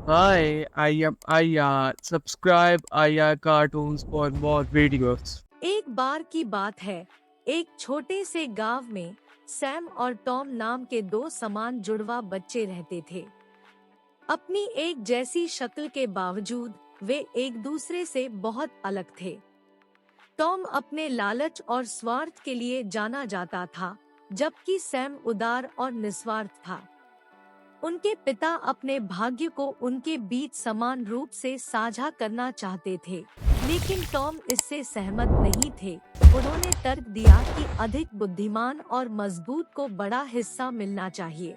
Hi, I am Aya. Subscribe Aya Cartoons for more videos. एक बार की बात है, एक छोटे से गांव में सैम और टॉम नाम के दो समान जुड़वा बच्चे रहते थे। अपनी एक जैसी शक्ल के बावजूद वे एक दूसरे से बहुत अलग थे। टॉम अपने लालच और स्वार्थ के लिए जाना जाता था, जबकि सैम उदार और निस्वार्थ था। उनके पिता अपने भाग्य को उनके बीच समान रूप से साझा करना चाहते थे, लेकिन टॉम इससे सहमत नहीं थे। उन्होंने तर्क दिया कि अधिक बुद्धिमान और मजबूत को बड़ा हिस्सा मिलना चाहिए।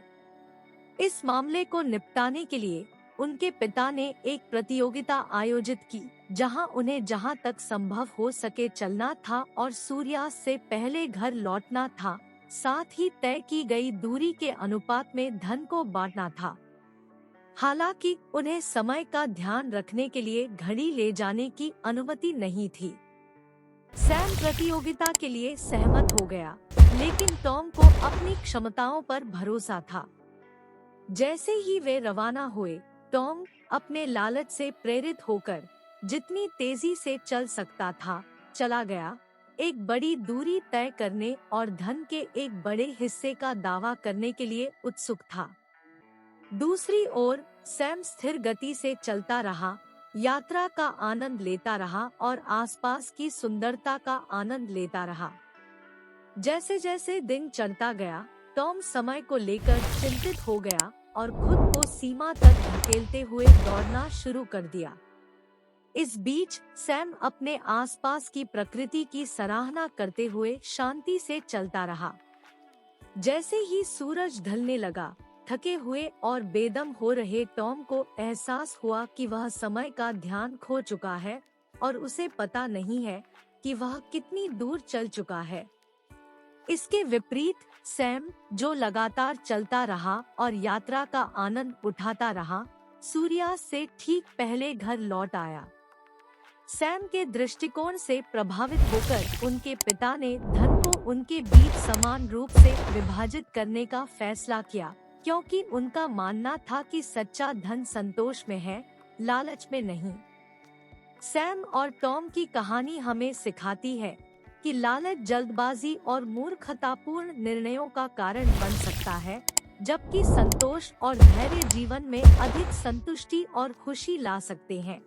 इस मामले को निपटाने के लिए उनके पिता ने एक प्रतियोगिता आयोजित की, जहां उन्हें जहां तक संभव हो सके चलना था और सूर्यास्त से पहले घर लौटना था। साथ ही तय की गई दूरी के अनुपात में धन को बांटना था। हालांकि उन्हें समय का ध्यान रखने के लिए घड़ी ले जाने की अनुमति नहीं थी। सैम प्रतियोगिता के लिए सहमत हो गया, लेकिन टॉम को अपनी क्षमताओं पर भरोसा था। जैसे ही वे रवाना हुए, टॉम अपने लालच से प्रेरित होकर जितनी तेजी से चल सकता था चला गया, एक बड़ी दूरी तय करने और धन के एक बड़े हिस्से का दावा करने के लिए उत्सुक था। दूसरी ओर सैम स्थिर गति से चलता रहा, यात्रा का आनंद लेता रहा और आसपास की सुंदरता का आनंद लेता रहा। जैसे जैसे दिन चढ़ता गया, टॉम समय को लेकर चिंतित हो गया और खुद को सीमा तक धकेलते हुए दौड़ना शुरू कर दिया। इस बीच सैम अपने आसपास की प्रकृति की सराहना करते हुए शांति से चलता रहा। जैसे ही सूरज ढलने लगा, थके हुए और बेदम हो रहे टॉम को एहसास हुआ कि वह समय का ध्यान खो चुका है और उसे पता नहीं है कि वह कितनी दूर चल चुका है। इसके विपरीत सैम, जो लगातार चलता रहा और यात्रा का आनंद उठाता रहा, सूर्यास्त से ठीक पहले घर लौट आया। सैम के दृष्टिकोण से प्रभावित होकर उनके पिता ने धन को उनके बीच समान रूप से विभाजित करने का फैसला किया, क्योंकि उनका मानना था कि सच्चा धन संतोष में है, लालच में नहीं। सैम और टॉम की कहानी हमें सिखाती है कि लालच जल्दबाजी और मूर्खतापूर्ण निर्णयों का कारण बन सकता है, जबकि संतोष और धैर्य जीवन में अधिक संतुष्टि और खुशी ला सकते हैं।